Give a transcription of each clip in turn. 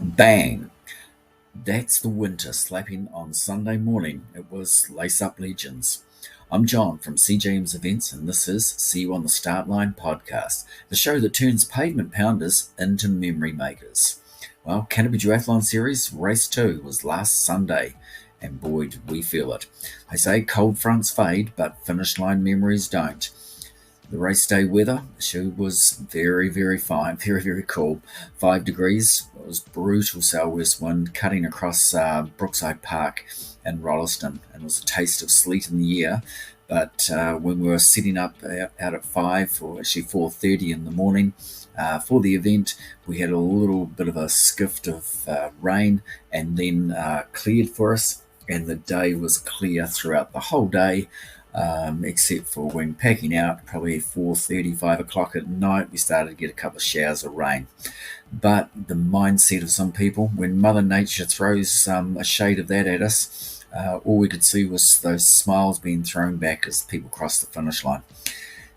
Bang! That's the winter slapping on Sunday morning. It was Lace Up Legends. I'm John from CJM'S Events, and this is See You on the Start Line podcast, the show that turns pavement pounders into memory makers. Well, Canterbury Duathlon Series Race 2 was last Sunday, and boy, did we feel it. They say cold fronts fade, but finish line memories don't. The race day weather, she was very, very fine, very, very cool. 5 degrees. It was brutal southwest wind cutting across Brookside Park in Rolleston, and it was a taste of sleet in the air. But when we were setting up out at 5, or actually 4:30 in the morning for the event, we had a little bit of a skift of rain, and then cleared for us, and the day was clear throughout the whole day, except for when packing out, probably 4:30, 5 o'clock at night, we started to get a couple of showers of rain. But the mindset of some people, when Mother Nature throws a shade of that at us, all we could see was those smiles being thrown back as people crossed the finish line.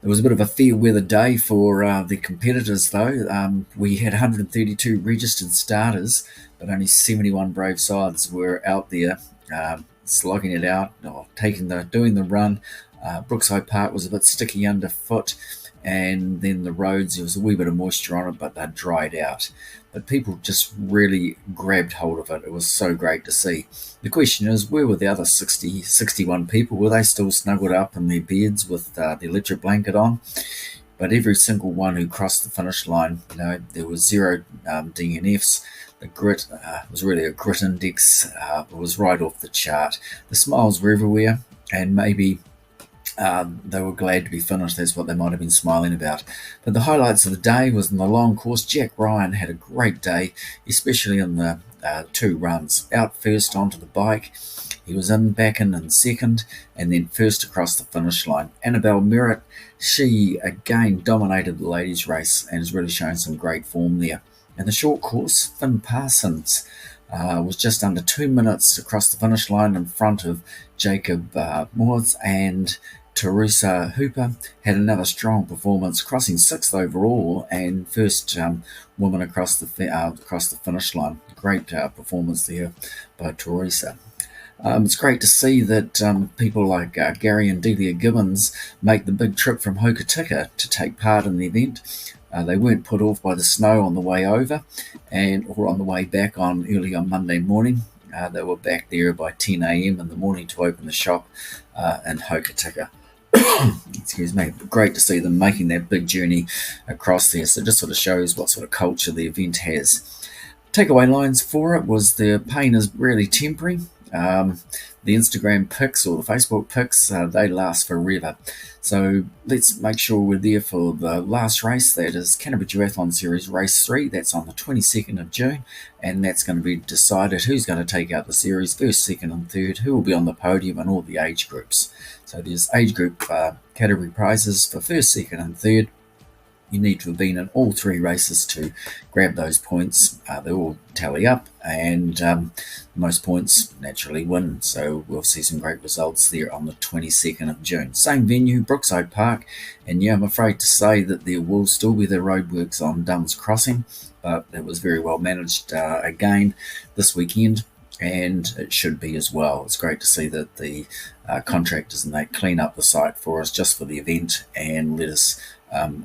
It was a bit of a fair weather day for the competitors, though. We had 132 registered starters, but only 71 brave sides were out there slogging it out or doing the run. Brookside Park was a bit sticky underfoot, and then the roads, there was a wee bit of moisture on it, but they'd dried out. But people just really grabbed hold of it. It was so great to see. The question is, where were the other 61 people? Were they still snuggled up in their beds with the electric blanket on? But every single one who crossed the finish line, there was zero DNFs. The grit was really a grit index. It was right off the chart. The smiles were everywhere, and maybe they were glad to be finished. That's what they might have been smiling about. But the highlights of the day was in the long course. Jack Ryan had a great day, especially in the two runs. Out first onto the bike. He was back in second, and then first across the finish line. Annabelle Merritt, she again dominated the ladies' race and has really shown some great form there. In the short course, Finn Parsons was just under 2 minutes across the finish line in front of Jacob Moores, and Teresa Hooper had another strong performance, crossing 6th overall and first woman across the finish line. Great performance there by Teresa. It's great to see that people like Gary and Delia Gibbons make the big trip from Hokitika to take part in the event. They weren't put off by the snow on the way over or on the way back early on Monday morning. They were back there by 10 a.m. in the morning to open the shop in Hokitika. Excuse me. Great to see them making that big journey across there. So it just sort of shows what sort of culture the event has. Takeaway lines for it was the pain is really temporary. The Instagram pics or the Facebook pics, they last forever. So let's make sure we're there for the last race. That is Canterbury Duathlon Series Race 3. That's on the 22nd of June. And that's going to be decided who's going to take out the series, first, second and third, who will be on the podium, and all the age groups. So there's age group category prizes for first, second and third. You need to have been in all 3 races to grab those points. They all tally up, and most points naturally win. So we'll see some great results there on the 22nd of June. Same venue, Brookside Park. And yeah, I'm afraid to say that there will still be the roadworks on Dunn's Crossing, but it was very well managed again this weekend, and it should be as well. It's great to see that the contractors and they clean up the site for us just for the event and let us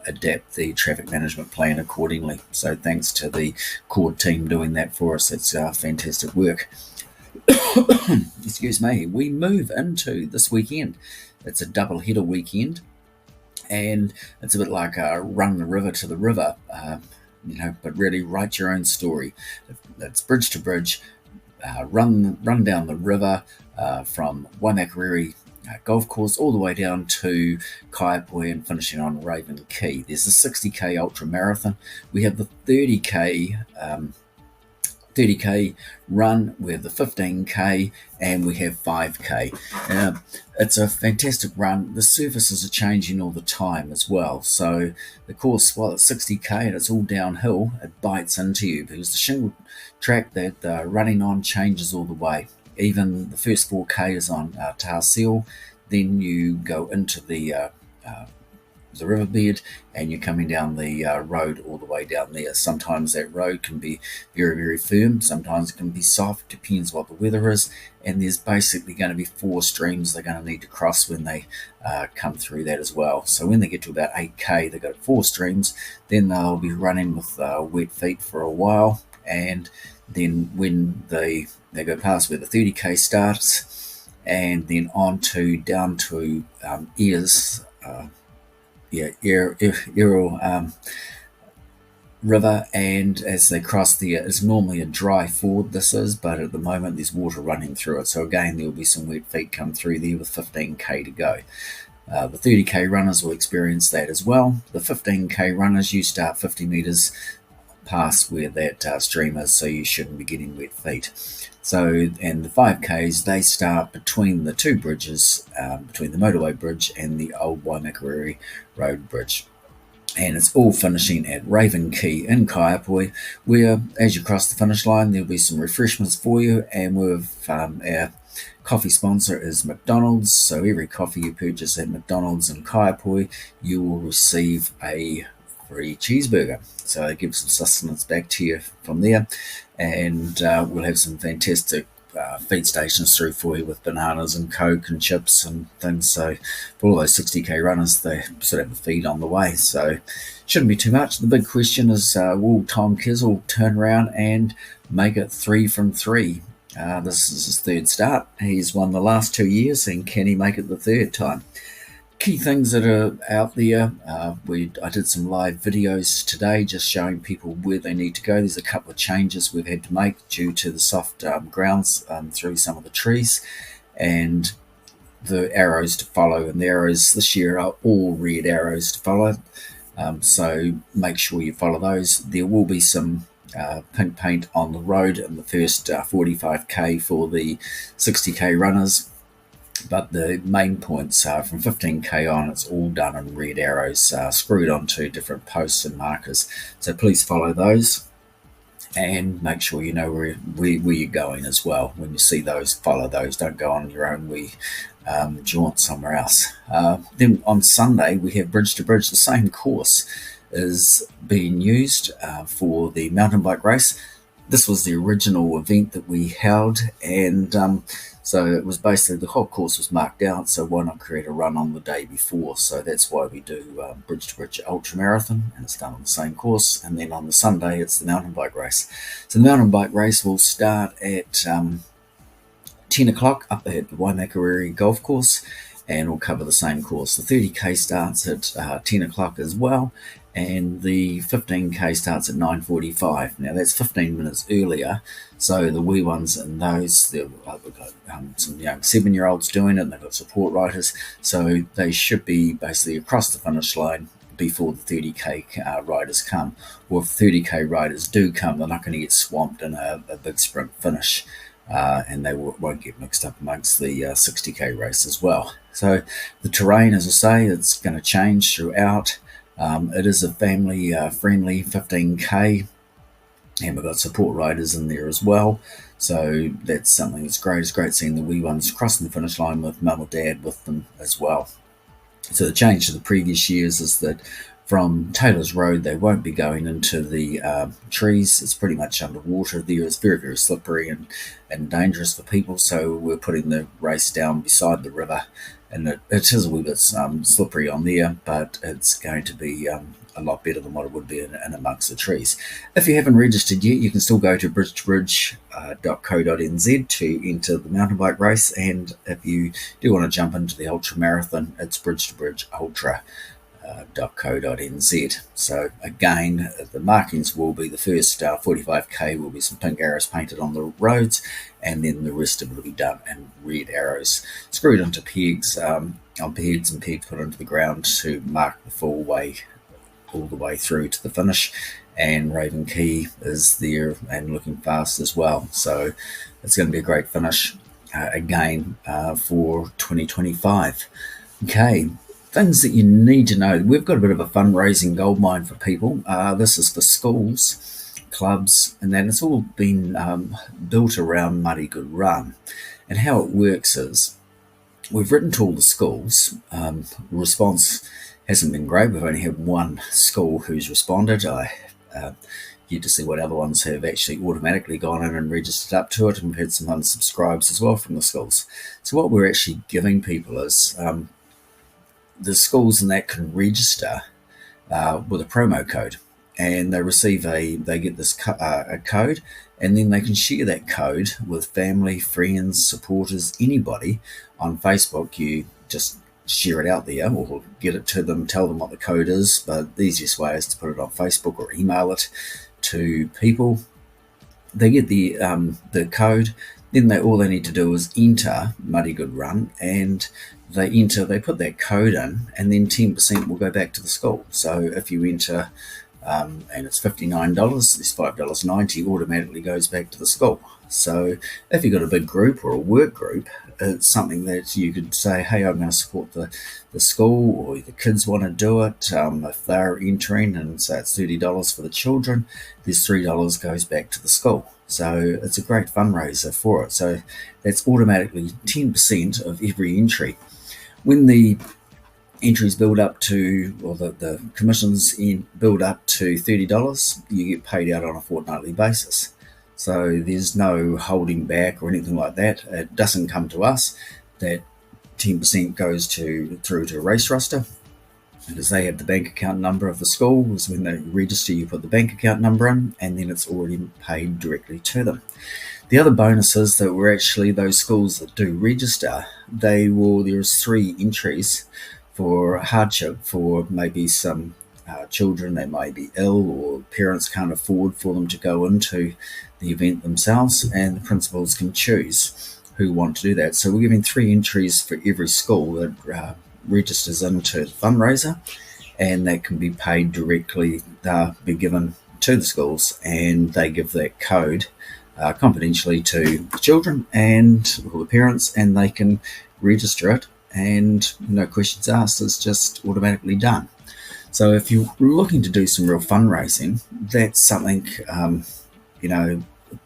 adapt the traffic management plan accordingly. So thanks to the core team doing that for us. It's fantastic work. Excuse me. We move into this weekend. It's a double header weekend, and it's a bit like run the river to the river, but really write your own story. It's bridge to bridge. Run down the river from Waimakariri golf course all the way down to Kaiapoi and finishing on Raven Key. There's the 60k ultra marathon. We have the 30k run, we have the 15k, and we have 5k. It's a fantastic run. The surfaces are changing all the time as well. So the course, while it's 60k and it's all downhill, it bites into you because the shingle track that they're running on changes all the way. Even the first 4k is on tar seal. Then you go into the the riverbed, and you're coming down the road all the way down there. Sometimes that road can be very, very firm. Sometimes it can be soft. Depends what the weather is. And there's basically going to be 4 streams they're going to need to cross when they come through that as well. So when they get to about 8k, they've got 4 streams. Then they'll be running with wet feet for a while. And then when they go past where the 30k starts, and then on to down to Ears, Errol River, and as they cross there, it's normally a dry ford this is, but at the moment there's water running through it. So again, there'll be some wet feet come through there with 15k to go. The 30k runners will experience that as well. The 15k runners, you start 50 metres past where that stream is, so you shouldn't be getting wet feet. So, and the 5Ks, they start between the 2 bridges, between the motorway bridge and the old Waimakariri Road bridge. And it's all finishing at Raven Key in Kaiapoi, where as you cross the finish line, there'll be some refreshments for you. And we've our coffee sponsor is McDonald's, so every coffee you purchase at McDonald's in Kaiapoi, you will receive a free cheeseburger. So it gives some sustenance back to you from there. And we'll have some fantastic feed stations through for you with bananas and Coke and chips and things. So for all those 60k runners, they sort of have a feed on the way. So shouldn't be too much. The big question is, will Tom Kizzle turn around and make it 3 from 3? This is his 3rd start. He's won the last 2 years, and can he make it the 3rd time? Key things that are out there. I did some live videos today just showing people where they need to go. There's a couple of changes we've had to make due to the soft grounds through some of the trees, and the arrows to follow. And the arrows this year are all red arrows to follow. So make sure you follow those. There will be some pink paint on the road in the first 45k for the 60k runners. But the main points are from 15k on, it's all done in red arrows screwed onto different posts and markers. So please follow those and make sure you know where you're going as well. When you see those, follow those. Don't go on your own jaunt somewhere else. Then on Sunday, we have Bridge to Bridge. The same course is being used for the mountain bike race. This was the original event that we held, and so it was basically the whole course was marked out, so why not create a run on the day before? So that's why we do Bridge to Bridge Ultra Marathon, and it's done on the same course. And then on the Sunday, it's the mountain bike race. So the mountain bike race will start at 10 o'clock up at the Waimakariri Golf Course, and we'll cover the same course. The 30k starts at 10 o'clock as well, and the 15k starts at 9:45. Now that's 15 minutes earlier, so the wee ones and those, we've got some young 7-year-olds doing it, and they've got support riders, so they should be basically across the finish line before the 30k riders come. Or if 30k riders do come, they're not going to get swamped in a big sprint finish, and they won't get mixed up amongst the 60k race as well. So the terrain, as I say, it's going to change throughout. It is a family-friendly 15k, and we've got support riders in there as well. So that's something that's great. It's great seeing the wee ones crossing the finish line with mum or dad with them as well. So the change to the previous years is that from Taylor's Road, they won't be going into the trees. It's pretty much underwater there. It's very, very slippery and dangerous for people. So we're putting the race down beside the river. And it is a wee bit slippery on there, but it's going to be a lot better than what it would be in amongst the trees. If you haven't registered yet, you can still go to bridgetobridge.co.nz to enter the mountain bike race. And if you do want to jump into the ultra marathon, it's bridgetobridgeultra.co.nz. So again, the markings will be the first 45k will be some pink arrows painted on the roads, and then the rest of it will be done in red arrows screwed onto pegs, on pegs, and pegs put into the ground to mark the full way all the way through to the finish. And Raven Key is there and looking fast as well, so it's going to be a great finish again for 2025. Okay, things that you need to know. We've got a bit of a fundraising goldmine for people. This is for schools, clubs, and then it's all been built around Muddy Good Run. And how it works is we've written to all the schools. Response hasn't been great. We've only had one school who's responded. I yet to see what other ones have actually automatically gone in and registered up to it, and we've had some unsubscribes as well from the schools. So what we're actually giving people is the schools and that can register with a promo code, and they get this a code, and then they can share that code with family, friends, supporters, anybody on Facebook. You just share it out there or get it to them, tell them what the code is, but the easiest way is to put it on Facebook or email it to people. They get the code, then all they need to do is enter Muddy Good Run, and they put that code in, and then 10% will go back to the school. So if you enter and it's $59, this $5.90 automatically goes back to the school. So if you've got a big group or a work group, it's something that you could say, hey, I'm going to support the school, or the kids want to do it. If they're entering and say it's $30 for the children, this $3 goes back to the school. So it's a great fundraiser for it. So that's automatically 10% of every entry. When the entries build up to, or the commissions build up to $30, you get paid out on a fortnightly basis. So there's no holding back or anything like that. It doesn't come to us. That 10% goes through to Race Roster, because they have the bank account number of the school. So when they register, you put the bank account number in, and then it's already paid directly to them. The other bonus is that we're actually, those schools that do register, there's 3 entries for hardship for maybe some children that may be ill, or parents can't afford for them to go into the event themselves, and the principals can choose who want to do that. So we're giving 3 entries for every school that registers into the fundraiser, and that can be paid directly, be given to the schools, and they give that code confidentially to the children and all the parents, and they can register it, and no questions asked. It's just automatically done. So if you're looking to do some real fundraising, that's something,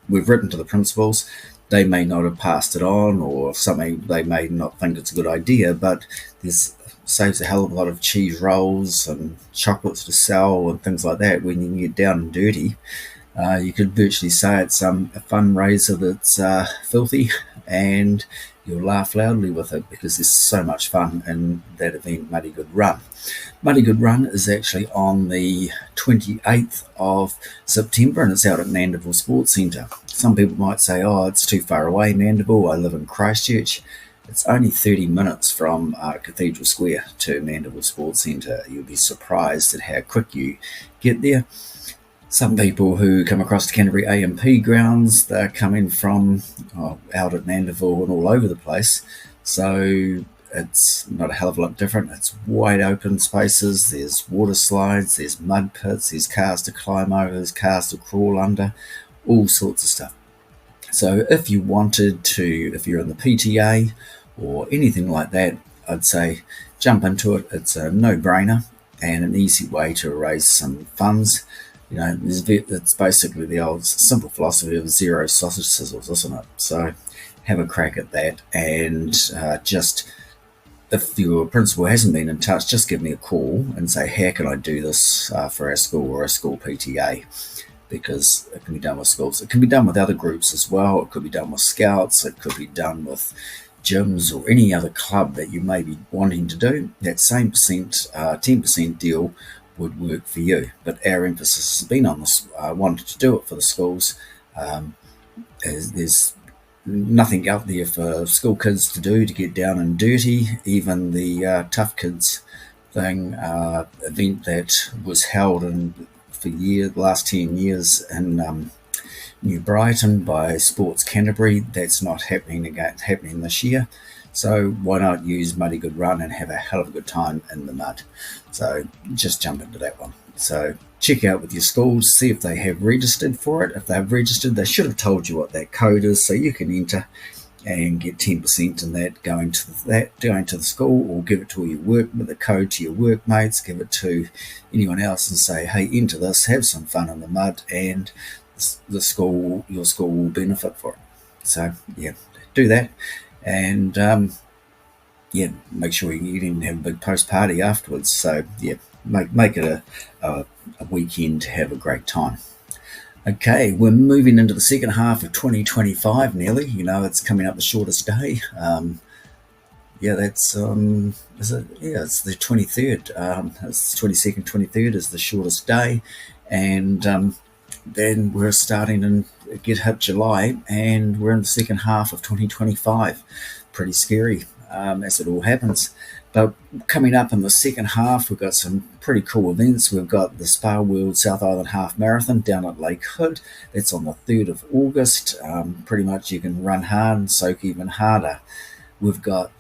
we've written to the principals. They may not have passed it on, or something, they may not think it's a good idea, but this saves a hell of a lot of cheese rolls and chocolates to sell and things like that. When you can get down and dirty, you could virtually say it's a fundraiser that's filthy, and you'll laugh loudly with it, because there's so much fun in that event, Muddy Good Run. Muddy Good Run is actually on the 28th of September, and it's out at Mandeville Sports Centre. Some people might say, oh, it's too far away, Mandeville. I live in Christchurch. It's only 30 minutes from Cathedral Square to Mandeville Sports Centre. You'll be surprised at how quick you get there. Some people who come across the Canterbury A&P grounds, they're coming from out at Mandeville and all over the place. So it's not a hell of a lot different. It's wide open spaces. There's water slides, there's mud pits, there's cars to climb over, there's cars to crawl under, all sorts of stuff. So if you're in the PTA or anything like that, I'd say jump into it. It's a no-brainer and an easy way to raise some funds. It's basically the old simple philosophy of zero sausage sizzles, isn't it? So have a crack at that, and if your principal hasn't been in touch, just give me a call and say, how can I do this for our school or a school PTA? Because it can be done with schools. It can be done with other groups as well. It could be done with scouts. It could be done with gyms or any other club that you may be wanting to do. That same 10% deal would work for you. But our emphasis has been on this. I wanted to do it for the schools. There's nothing out there for school kids to do to get down and dirty. Even the Tough Kids thing event that was held for the last 10 years in New Brighton by Sports Canterbury, that's not happening this year. So why not use Muddy Good Run and have a hell of a good time in the mud? So just jump into that one. So check out with your schools, see if they have registered for it. If they've registered, they should have told you what that code is, so you can enter and get 10% in that going to the school, or give it to the code to your workmates, give it to anyone else and say, hey, enter this, have some fun in the mud, and your school will benefit for it. So yeah, do that. And yeah, make sure you eat and have a big post party afterwards. So yeah, make it a weekend to have a great time. Okay, we're moving into the second half of 2025 nearly. It's coming up the shortest day. Yeah, that's is it? Yeah, it's the 23rd. It's the 22nd, 23rd is the shortest day, and then we're starting and get hit July, and we're in the second half of 2025. Pretty scary as it all happens. But coming up in the second half, we've got some pretty cool events. We've got the Spa World South Island Half Marathon down at Lake Hood. That's on the 3rd of August. Pretty much you can run hard and soak even harder. We've got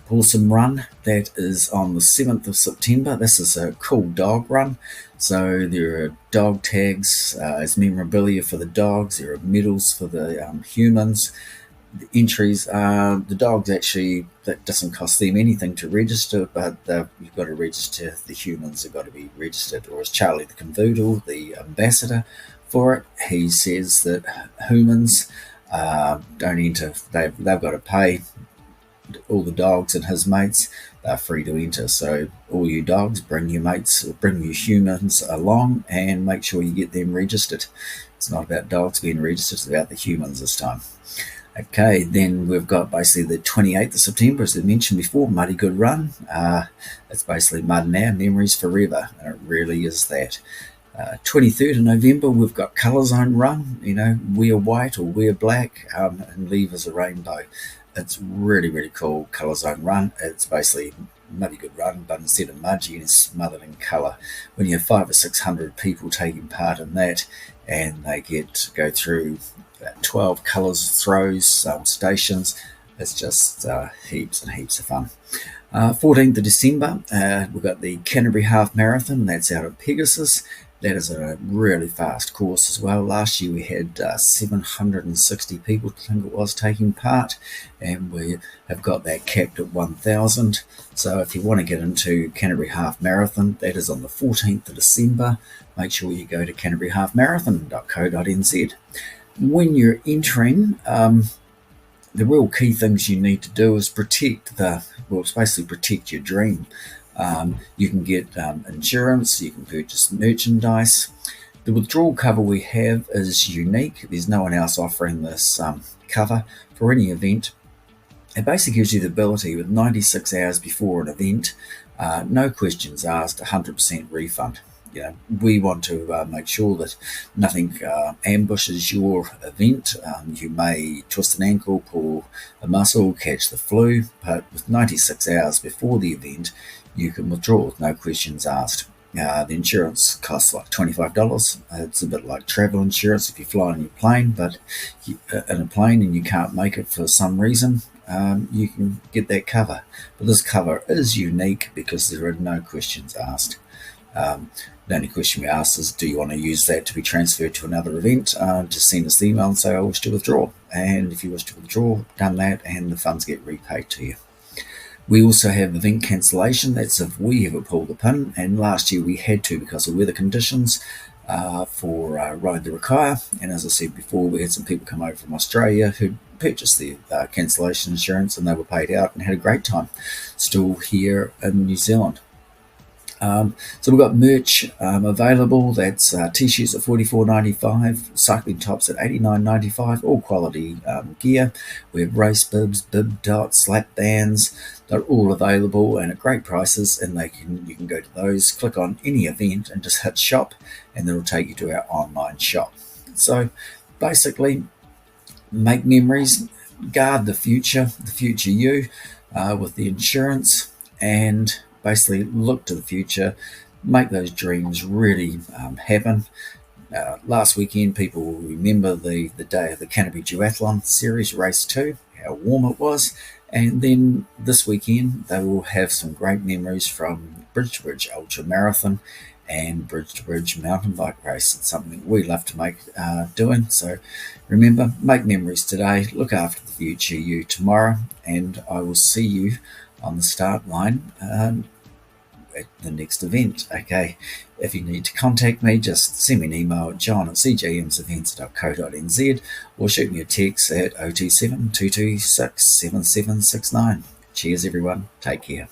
Awesome Run that is on the 7th of September. This is a cool dog run. So there are dog tags as memorabilia for the dogs. There are medals for the humans. The entries are the dogs actually, that doesn't cost them anything to register, but you've got to register. The humans have got to be registered. Or as Charlie the Convoodle, the ambassador for it, he says that humans don't enter. They've got to pay. All the dogs and his mates, they're free to enter. So all you dogs, bring your mates, bring your humans along, and make sure you get them registered. It's not about dogs being registered, it's about the humans this time. Okay, then we've got basically the 28th of September, as I mentioned before, Muddy Good Run. It's basically Mud Now, Memories Forever, and it really is that. 23rd of November, we've got Colour Zone Run, wear white or wear black, and leave as a rainbow. It's really, really cool Colour Zone Run. It's basically Muddy Good Run, but instead of mud, you can smother it in colour. When you have 500 or 600 people taking part in that, and they get to go through 12 colours throws, stations, it's just heaps and heaps of fun. 14th of December, we've got the Canterbury Half Marathon. That's out of Pegasus. That is a really fast course as well. Last year we had 760 people, I think it was, taking part, and we have got that capped at 1,000. So if you want to get into Canterbury Half Marathon, that is on the 14th of December. Make sure you go to canterburyhalfmarathon.co.nz. When you're entering, the real key things you need to do is protect your dream. You can get insurance, you can purchase merchandise. The withdrawal cover we have is unique. There's no one else offering this cover for any event. It basically gives you the ability with 96 hours before an event, no questions asked, 100% refund. We want to make sure that nothing ambushes your event. You may twist an ankle, pull a muscle, catch the flu, but with 96 hours before the event, you can withdraw with no questions asked. The insurance costs like $25. It's a bit like travel insurance if you fly on your plane, but in a plane and you can't make it for some reason, you can get that cover. But this cover is unique because there are no questions asked. The only question we ask is, do you want to use that to be transferred to another event? Just send us the email and say, I wish to withdraw. And if you wish to withdraw, done that, and the funds get repaid to you. We also have event cancellation. That's if we ever pull the pin. And last year we had to because of weather conditions for Ride the Rakaia. And as I said before, we had some people come over from Australia who purchased the cancellation insurance, and they were paid out and had a great time. Still here in New Zealand. So we've got merch available. That's t-shirts at $44.95, cycling tops at $89.95, all quality gear. We have race bibs, bib dots, lap bands. They're all available and at great prices, and you can go to those, click on any event and just hit shop, and it'll take you to our online shop. So basically, make memories, guard the future you with the insurance, and basically look to the future, make those dreams really happen. Last weekend, people will remember the day of the Canterbury Duathlon series, race 2, how warm it was. And then this weekend, they will have some great memories from Bridge to Bridge Ultra Marathon and Bridge to Bridge mountain bike race. It's something we love to make doing. So remember, make memories today, look after the future you tomorrow, and I will see you on the start line at the next event. Okay, if you need to contact me, just send me an email at john@cjmsevents.co.nz or shoot me a text at 027 226 7769. Cheers everyone, take care.